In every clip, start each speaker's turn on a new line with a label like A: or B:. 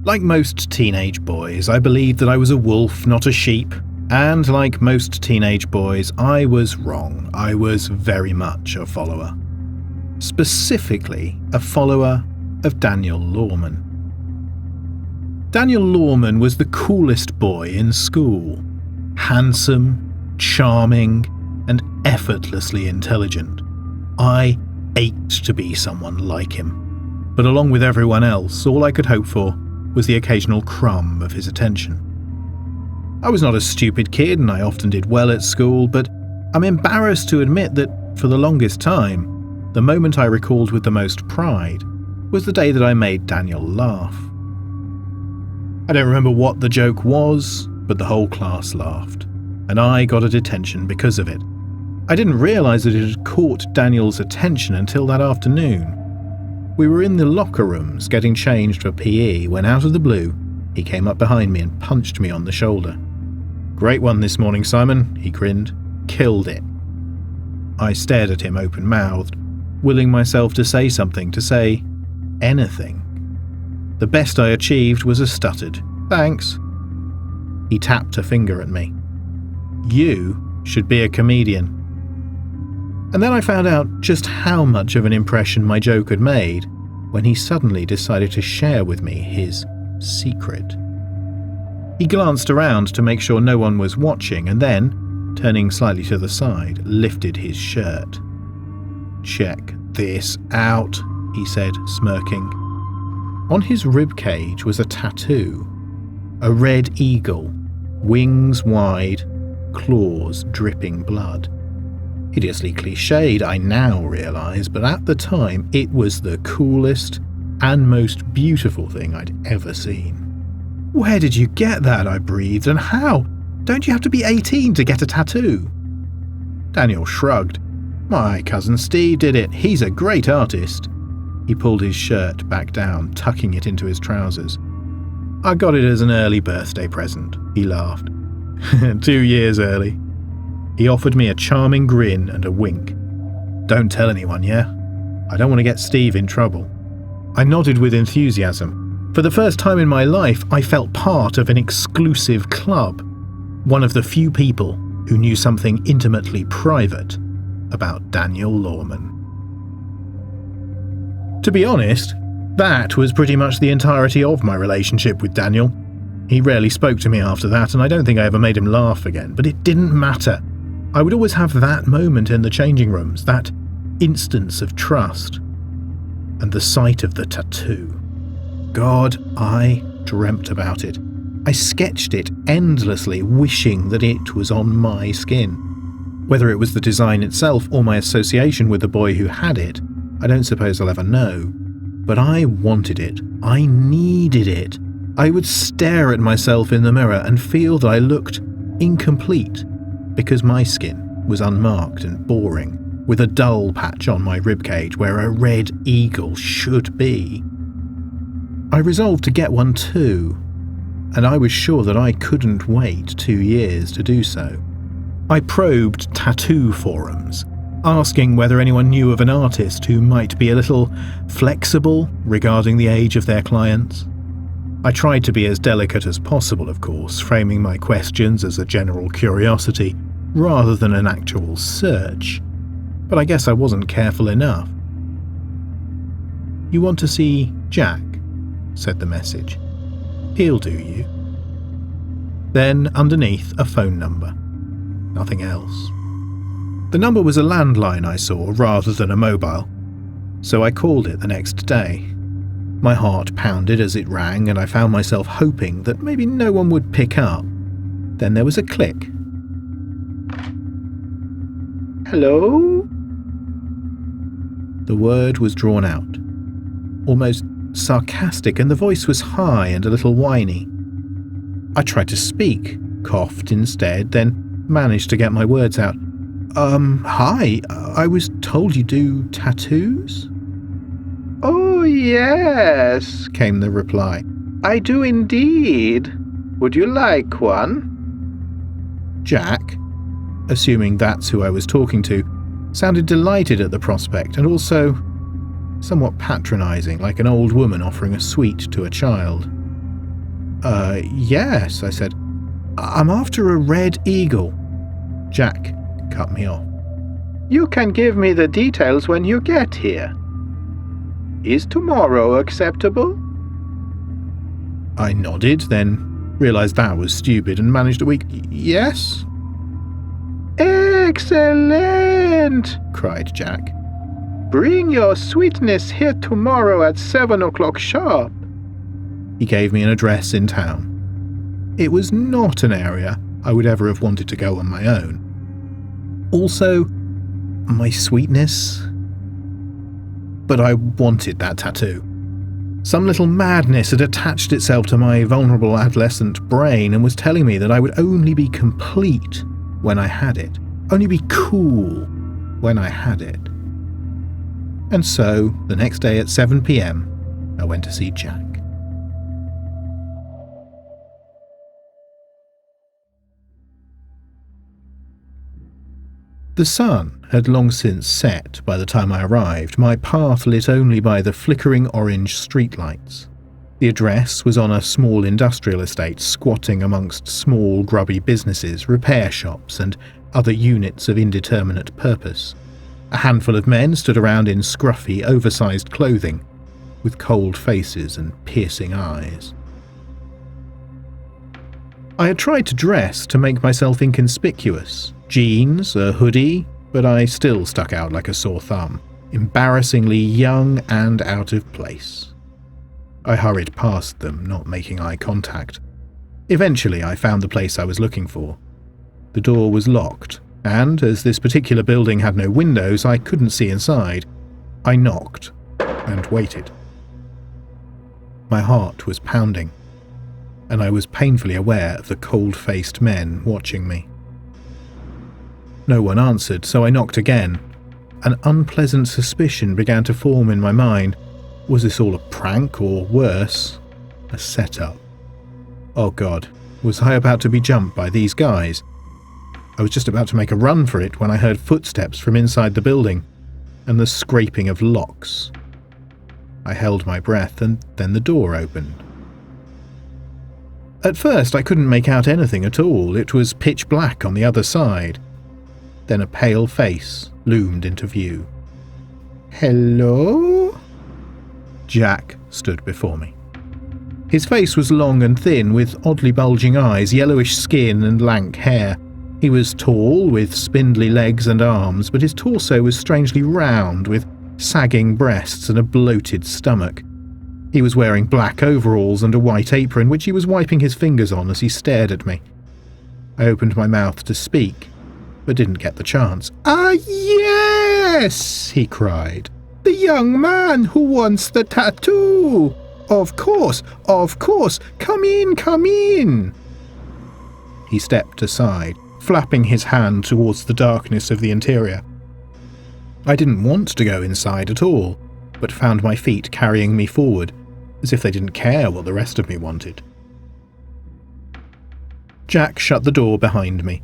A: Like most teenage boys, I believed that I was a wolf, not a sheep. And like most teenage boys, I was wrong. I was very much a follower. Specifically, a follower of Daniel Lorman. Daniel Lorman was the coolest boy in school. Handsome, charming, and effortlessly intelligent. I ached to be someone like him. But along with everyone else, all I could hope for was the occasional crumb of his attention. I was not a stupid kid and I often did well at school, but I'm embarrassed to admit that, for the longest time, the moment I recalled with the most pride was the day that I made Daniel laugh. I don't remember what the joke was, but the whole class laughed, and I got a detention because of it. I didn't realise that it had caught Daniel's attention until that afternoon. We were in the locker rooms getting changed for PE when, out of the blue, he came up behind me and punched me on the shoulder. "Great one this morning, Simon," he grinned. "Killed it." I stared at him open-mouthed, willing myself to say something, to say anything. The best I achieved was a stuttered, "Thanks." He tapped a finger at me. "You should be a comedian." And then I found out just how much of an impression my joke had made when he suddenly decided to share with me his secret. He glanced around to make sure no one was watching and then, turning slightly to the side, lifted his shirt. "Check this out," he said, smirking. On his ribcage was a tattoo. A red eagle, wings wide, claws dripping blood. Hideously cliched, I now realise, but at the time it was the coolest and most beautiful thing I'd ever seen. "Where did you get that?" I breathed, "and how? Don't you have to be 18 to get a tattoo?" Daniel shrugged. "My cousin Steve did it. He's a great artist." He pulled his shirt back down, tucking it into his trousers. "I got it as an early birthday present," he laughed. 2 years early. He offered me a charming grin and a wink. "Don't tell anyone, yeah? I don't want to get Steve in trouble." I nodded with enthusiasm. For the first time in my life, I felt part of an exclusive club. One of the few people who knew something intimately private about Daniel Lorman. To be honest, that was pretty much the entirety of my relationship with Daniel. He rarely spoke to me after that, and I don't think I ever made him laugh again, but it didn't matter. I would always have that moment in the changing rooms, that instance of trust, and the sight of the tattoo. God, I dreamt about it. I sketched it endlessly, wishing that it was on my skin. Whether it was the design itself or my association with the boy who had it, I don't suppose I'll ever know. But I wanted it. I needed it. I would stare at myself in the mirror and feel that I looked incomplete because my skin was unmarked and boring, with a dull patch on my ribcage where a red eagle should be. I resolved to get one too, and I was sure that I couldn't wait 2 years to do so. I probed tattoo forums, asking whether anyone knew of an artist who might be a little flexible regarding the age of their clients. I tried to be as delicate as possible, of course, framing my questions as a general curiosity rather than an actual search. But I guess I wasn't careful enough. "You want to see Jack?" said the message. "He'll do you." Then, underneath, a phone number. Nothing else. The number was a landline I saw rather than a mobile, so I called it the next day. My heart pounded as it rang, and I found myself hoping that maybe no one would pick up. Then there was a click. "Hello?" The word was drawn out, almost sarcastic, and the voice was high and a little whiny. I tried to speak, coughed instead, then managed to get my words out. Hi, I was told you do tattoos?" "Oh, yes," came the reply. "I do indeed. Would you like one?" Jack, assuming that's who I was talking to, sounded delighted at the prospect and also somewhat patronising, like an old woman offering a sweet to a child. Yes, I said. I'm after a red eagle. Jack cut me off. You can give me the details when you get here. Is tomorrow acceptable? I nodded, then realised that was stupid and managed a weak yes. Excellent! Cried Jack. Bring your sweetness here tomorrow at 7 o'clock sharp. He gave me an address in town. It was not an area I would ever have wanted to go on my own. Also, my sweetness. But I wanted that tattoo. Some little madness had attached itself to my vulnerable adolescent brain and was telling me that I would only be complete when I had it, only be cool when I had it. And so, the next day at 7 p.m, I went to see Jack. The sun had long since set by the time I arrived, my path lit only by the flickering orange streetlights. The address was on a small industrial estate squatting amongst small grubby businesses, repair shops and other units of indeterminate purpose. A handful of men stood around in scruffy, oversized clothing, with cold faces and piercing eyes. I had tried to dress to make myself inconspicuous. Jeans, a hoodie, but I still stuck out like a sore thumb, embarrassingly young and out of place. I hurried past them, not making eye contact. Eventually I found the place I was looking for. The door was locked, and as this particular building had no windows, I couldn't see inside. I knocked and waited. My heart was pounding, and I was painfully aware of the cold-faced men watching me. No one answered, so I knocked again. An unpleasant suspicion began to form in my mind. Was this all a prank, or worse, a setup? Oh God, was I about to be jumped by these guys? I was just about to make a run for it when I heard footsteps from inside the building, and the scraping of locks. I held my breath, and then the door opened. At first I couldn't make out anything at all. It was pitch black on the other side. Then a pale face loomed into view. Hello? Jack stood before me. His face was long and thin, with oddly bulging eyes, yellowish skin and lank hair. He was tall, with spindly legs and arms, but his torso was strangely round, with sagging breasts and a bloated stomach. He was wearing black overalls and a white apron, which he was wiping his fingers on as he stared at me. I opened my mouth to speak, but didn't get the chance. Ah, yes, he cried. The young man who wants the tattoo. Of course, come in. He stepped aside, flapping his hand towards the darkness of the interior. I didn't want to go inside at all, but found my feet carrying me forward, as if they didn't care what the rest of me wanted. Jack shut the door behind me,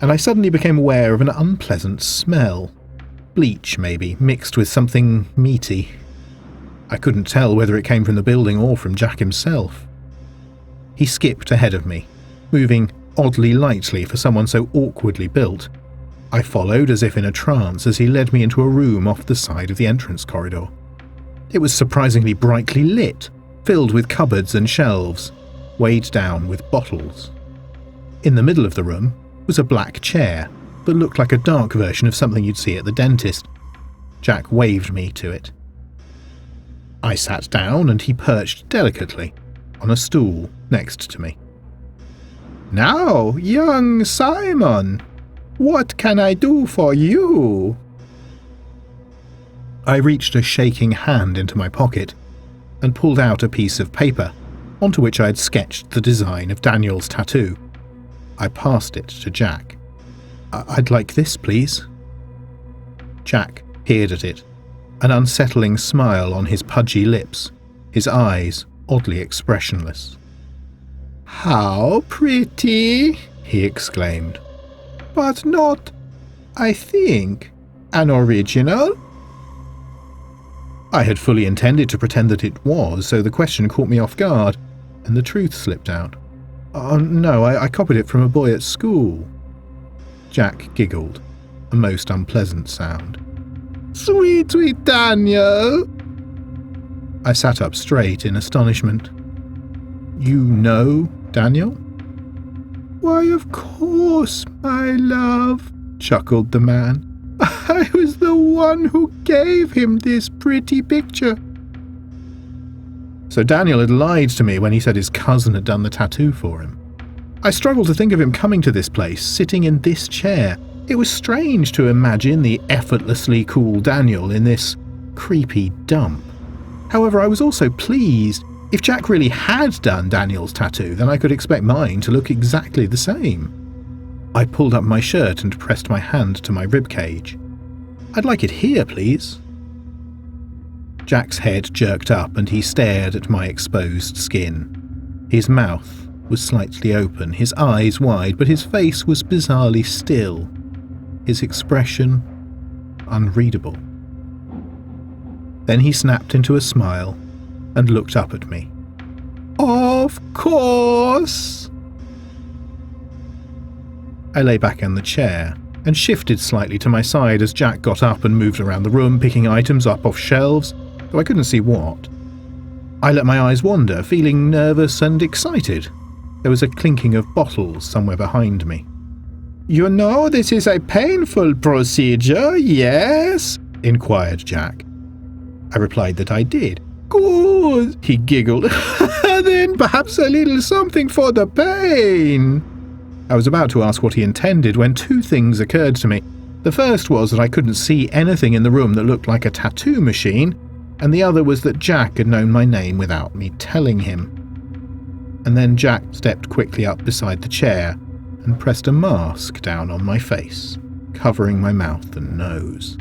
A: and I suddenly became aware of an unpleasant smell. Bleach, maybe, mixed with something meaty. I couldn't tell whether it came from the building or from Jack himself. He skipped ahead of me, moving oddly lightly for someone so awkwardly built. I followed as if in a trance as he led me into a room off the side of the entrance corridor. It was surprisingly brightly lit, filled with cupboards and shelves, weighed down with bottles. In the middle of the room was a black chair that looked like a dark version of something you'd see at the dentist. Jack waved me to it. I sat down and he perched delicately on a stool next to me. Now, young Simon, what can I do for you? I reached a shaking hand into my pocket and pulled out a piece of paper onto which I had sketched the design of Daniel's tattoo. I passed it to Jack. I'd like this, please. Jack peered at it, an unsettling smile on his pudgy lips, his eyes oddly expressionless. How pretty, he exclaimed. But not, I think, an original? I had fully intended to pretend that it was, so the question caught me off guard. and the truth slipped out. "Oh no, I copied it from a boy at school." Jack giggled, a most unpleasant sound. "Sweet, sweet Daniel!" I sat up straight in astonishment. "You know Daniel?" "Why, of course, my love," chuckled the man. "I was the one who gave him this pretty picture." So Daniel had lied to me when he said his cousin had done the tattoo for him. I struggled to think of him coming to this place, sitting in this chair. It was strange to imagine the effortlessly cool Daniel in this creepy dump. However, I was also pleased. If Jack really had done Daniel's tattoo, then I could expect mine to look exactly the same. I pulled up my shirt and pressed my hand to my ribcage. "I'd like it here, please." Jack's head jerked up and he stared at my exposed skin. His mouth was slightly open, his eyes wide, but his face was bizarrely still. His expression unreadable. Then he snapped into a smile and looked up at me. "Of course!" I lay back in the chair and shifted slightly to my side as Jack got up and moved around the room, picking items up off shelves, though I couldn't see what. I let my eyes wander, feeling nervous and excited. There was a clinking of bottles somewhere behind me. "You know this is a painful procedure, yes?" inquired Jack. I replied that I did. "Good," he giggled. "Then perhaps a little something for the pain." I was about to ask what he intended when two things occurred to me. The first was that I couldn't see anything in the room that looked like a tattoo machine, and the other was that Jack had known my name without me telling him. And then Jack stepped quickly up beside the chair and pressed a mask down on my face, covering my mouth and nose.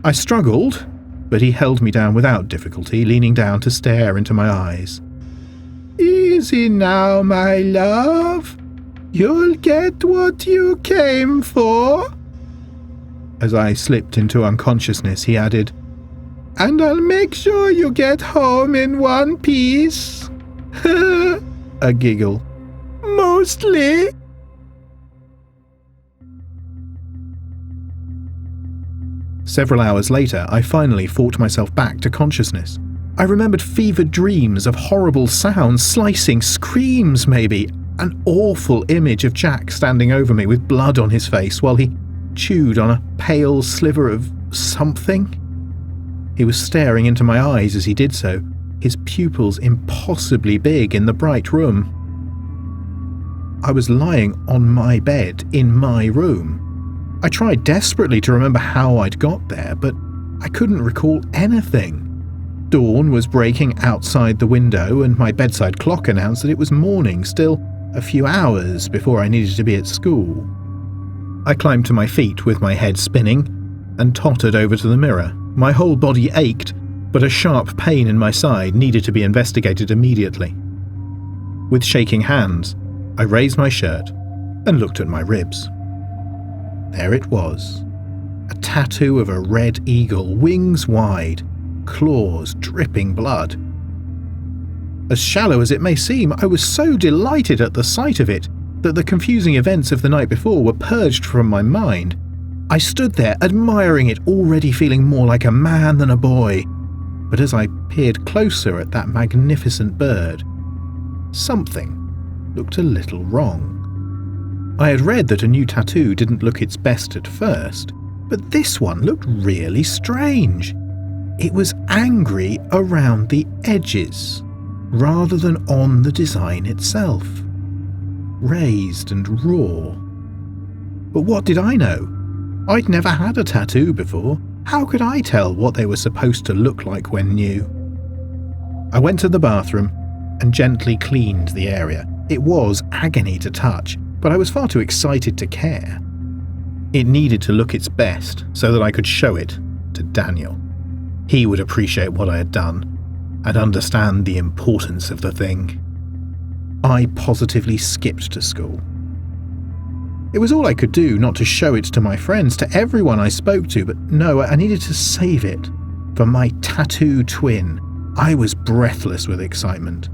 A: I struggled, but he held me down without difficulty, leaning down to stare into my eyes. "Easy now, my love. You'll get what you came for." As I slipped into unconsciousness, he added, "And I'll make sure you get home in one piece." A giggle. "Mostly." Several hours later, I finally fought myself back to consciousness. I remembered fevered dreams of horrible sounds, slicing screams maybe, an awful image of Jack standing over me with blood on his face while he chewed on a pale sliver of something. He was staring into my eyes as he did so, his pupils impossibly big in the bright room. I was lying on my bed in my room. I tried desperately to remember how I'd got there, but I couldn't recall anything. Dawn was breaking outside the window, and my bedside clock announced that it was morning, still a few hours before I needed to be at school. I climbed to my feet with my head spinning and tottered over to the mirror. My whole body ached, but a sharp pain in my side needed to be investigated immediately. With shaking hands, I raised my shirt and looked at my ribs. There it was, a tattoo of a red eagle, wings wide, claws dripping blood. As shallow as it may seem, I was so delighted at the sight of it that the confusing events of the night before were purged from my mind. I stood there admiring it, already feeling more like a man than a boy. But as I peered closer at that magnificent bird, something looked a little wrong. I had read that a new tattoo didn't look its best at first, but this one looked really strange. It was angry around the edges, rather than on the design itself. Raised and raw. But what did I know? I'd never had a tattoo before. How could I tell what they were supposed to look like when new? I went to the bathroom and gently cleaned the area. It was agony to touch, but I was far too excited to care. It needed to look its best so that I could show it to Daniel. He would appreciate what I had done and understand the importance of the thing. I positively skipped to school. It was all I could do not to show it to my friends, to everyone I spoke to, but no, I needed to save it for my tattoo twin. I was breathless with excitement.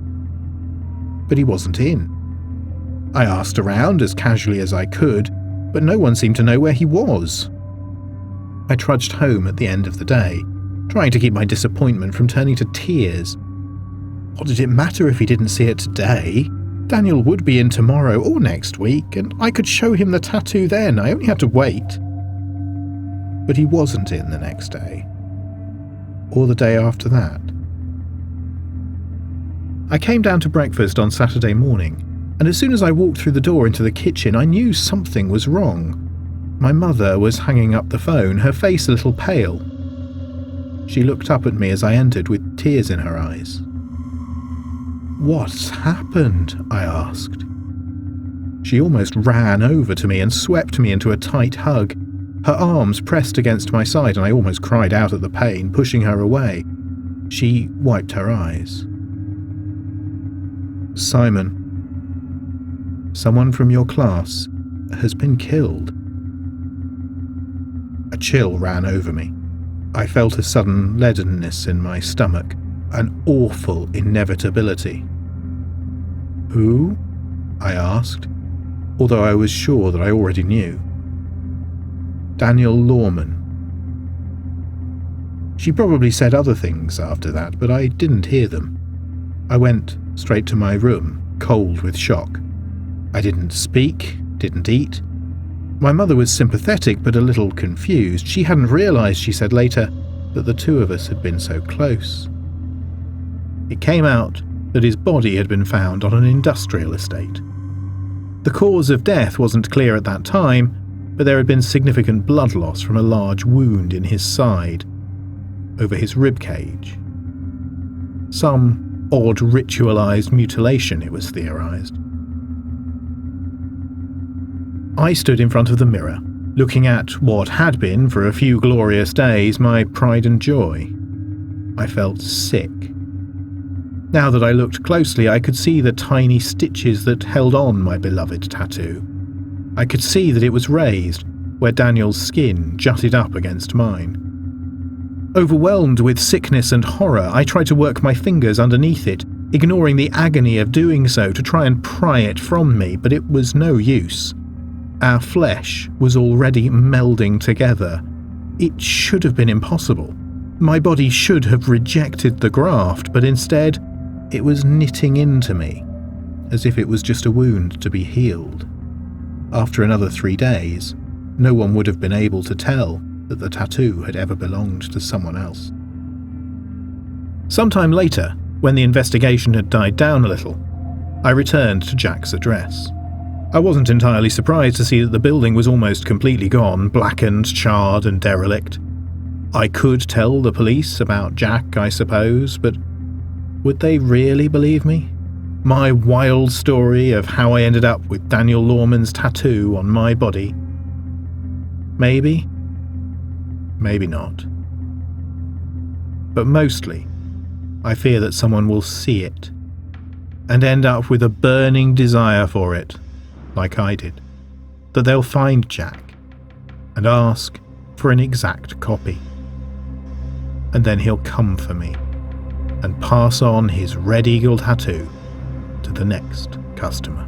A: but he wasn't in. I asked around as casually as I could, but no one seemed to know where he was. I trudged home at the end of the day, trying to keep my disappointment from turning to tears. What did it matter if he didn't see it today? Daniel would be in tomorrow or next week, and I could show him the tattoo then. I only had to wait. But he wasn't in the next day, or the day after that. I came down to breakfast on Saturday morning, and as soon as I walked through the door into the kitchen, I knew something was wrong. My mother was hanging up the phone, her face a little pale. She looked up at me as I entered with tears in her eyes. "What's happened?" I asked. She almost ran over to me and swept me into a tight hug. Her arms pressed against my side, and I almost cried out at the pain, pushing her away. She wiped her eyes. "Simon, someone from your class has been killed." A chill ran over me. I felt a sudden leadenness in my stomach, an awful inevitability. "Who?" I asked, although I was sure that I already knew. "Daniel Lorman." She probably said other things after that, but I didn't hear them. I went straight to my room, cold with shock. I didn't speak, didn't eat. My mother was sympathetic but a little confused. She hadn't realised, she said later, that the two of us had been so close. It came out that his body had been found on an industrial estate. The cause of death wasn't clear at that time, but there had been significant blood loss from a large wound in his side, over his rib cage. Some odd ritualised mutilation, it was theorised. I stood in front of the mirror, looking at what had been, for a few glorious days, my pride and joy. I felt sick. Now that I looked closely, I could see the tiny stitches that held on my beloved tattoo. I could see that it was raised, where Daniel's skin jutted up against mine. Overwhelmed with sickness and horror, I tried to work my fingers underneath it, ignoring the agony of doing so to try and pry it from me, but it was no use. Our flesh was already melding together. It should have been impossible. My body should have rejected the graft, but instead, it was knitting into me, as if it was just a wound to be healed. After another 3 days, no one would have been able to tell that the tattoo had ever belonged to someone else. Sometime later, when the investigation had died down a little, I returned to Jack's address. I wasn't entirely surprised to see that the building was almost completely gone, blackened, charred and derelict. I could tell the police about Jack, I suppose, but would they really believe me? My wild story of how I ended up with Daniel Lorman's tattoo on my body? Maybe. Maybe not. But mostly, I fear that someone will see it and end up with a burning desire for it, like I did, that they'll find Jack and ask for an exact copy. And then he'll come for me and pass on his red eagle tattoo to the next customer.